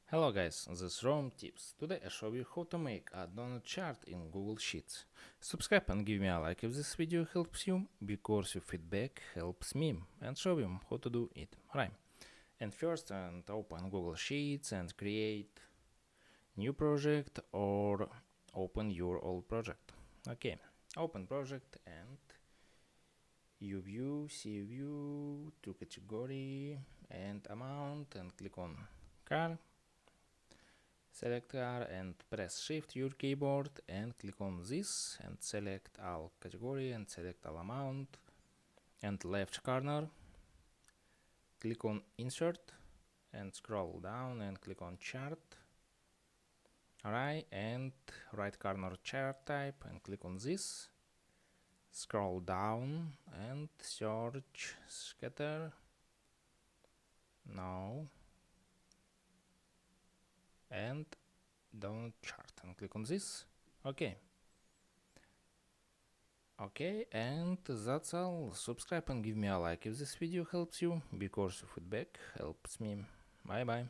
Hello guys, this is Rome Tips. Today I show you how to make a donut chart in Google Sheets. Subscribe and give me a like if this video helps you, because your feedback helps me and show you how to do it right. And first, open Google Sheets and create new project or open your old project. Okay, open project and you view, see view, to category and amount and click on car. Select car and press shift your keyboard and click on this and select all category and select all amount and left corner click on insert and scroll down and click on chart. Alright, and right corner chart type and click on this, scroll down and search scatter. No, and down chart and click on this. Okay, and that's all. Subscribe and give me a like if this video helps you, because your feedback helps me. Bye bye.